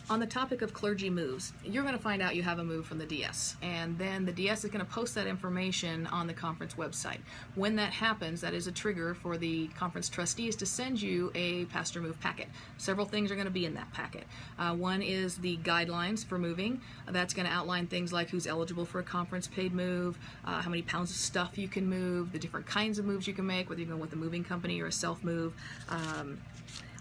On the topic of clergy moves, you're going to find out you have a move from the DS, and then the DS is going to post that information on the conference website. When that happens, that is a trigger for the conference trustees to send you a pastor move packet. Several things are going to be in that packet. One is the guidelines for moving. That's going to outline things like who's eligible for a conference paid move, how many pounds of stuff you can move, the different kinds of moves you can make, whether you're going with a moving company or a self move.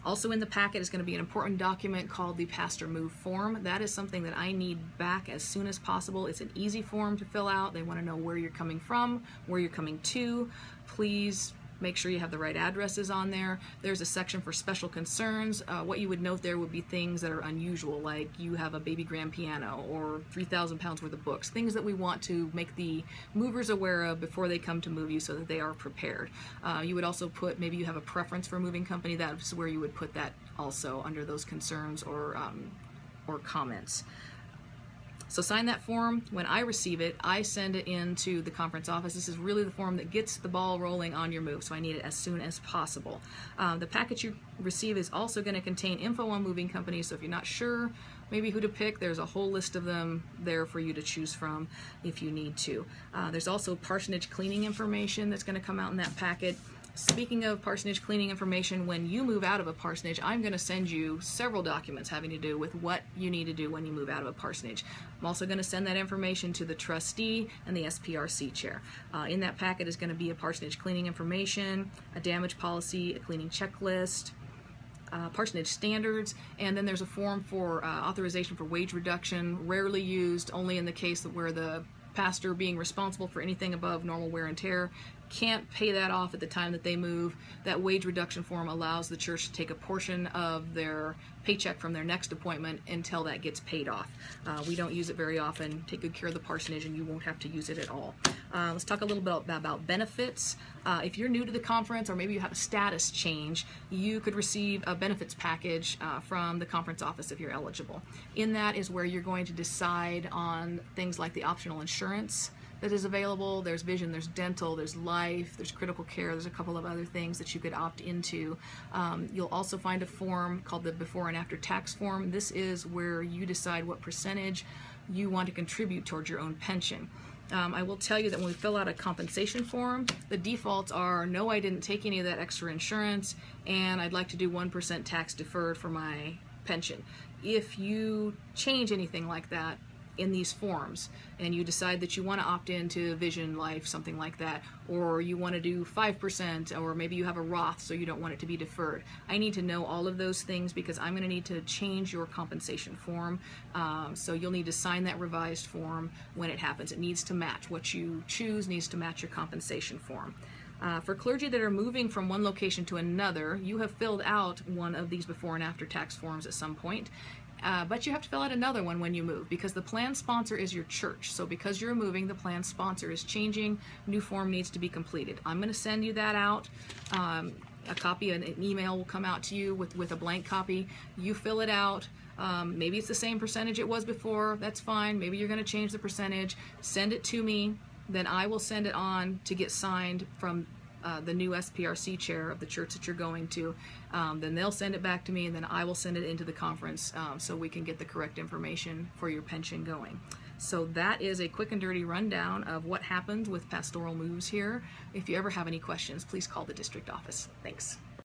Also in the packet is going to be an important document called the Pastor Move Form. That is something that I need back as soon as possible. It's an easy form to fill out. They want to know where you're coming from, where you're coming to. Please make sure you have the right addresses on there. There's a section for special concerns. What you would note there would be things that are unusual, like you have a baby grand piano or 3,000 pounds worth of books, things that we want to make the movers aware of before they come to move you so that they are prepared. You would also put, maybe you have a preference for a moving company. That's where you would put that also under those concerns or comments. So sign that form. When I receive it, I send it into the conference office. This is really the form that gets the ball rolling on your move, so I need it as soon as possible. The package you receive is also going to contain info on moving companies, so if you're not sure maybe who to pick, there's a whole list of them there for you to choose from if you need to. There's also parsonage cleaning information that's going to come out in that packet. Speaking of parsonage cleaning information, when you move out of a parsonage, I'm going to send you several documents having to do with what you need to do when you move out of a parsonage. I'm also going to send that information to the trustee and the SPRC chair. In that packet is going to be a parsonage cleaning information, a damage policy, a cleaning checklist, parsonage standards, and then there's a form for authorization for wage reduction, rarely used, only in the case where the pastor, being responsible for anything above normal wear and tear, can't pay that off at the time that they move. That wage reduction form allows the church to take a portion of their paycheck from their next appointment until that gets paid off. We don't use it very often. Take good care of the parsonage and you won't have to use it at all. Let's talk a little bit about benefits. If you're new to the conference, or maybe you have a status change, you could receive a benefits package from the conference office if you're eligible. In that is where you're going to decide on things like the optional insurance that is available. There's vision, there's dental, there's life, there's critical care, there's a couple of other things that you could opt into. You'll also find a form called the before and after tax form. This is where you decide what percentage you want to contribute towards your own pension. I will tell you that when we fill out a compensation form, the defaults are, no, I didn't take any of that extra insurance, and I'd like to do 1% tax deferred for my pension. If you change anything like that in these forms and you decide that you want to opt into vision, life, something like that, or you want to do 5%, or maybe you have a Roth so you don't want it to be deferred, I need to know all of those things because I'm going to need to change your compensation form. So you'll need to sign that revised form when it happens. It needs to match. What you choose needs to match your compensation form. For clergy that are moving from one location to another, you have filled out one of these before and after tax forms at some point. But you have to fill out another one when you move because the plan sponsor is your church. So because you're moving, the plan sponsor is changing. New form needs to be completed. I'm going to send you that out. A copy, an email will come out to you with a blank copy. You fill it out. Maybe it's the same percentage it was before. That's fine. Maybe you're going to change the percentage. Send it to me. Then I will send it on to get signed from the new SPRC chair of the church that you're going to. Then they'll send it back to me, and then I will send it into the conference so we can get the correct information for your pension going. So that is a quick and dirty rundown of what happens with pastoral moves here. If you ever have any questions, please call the district office. Thanks.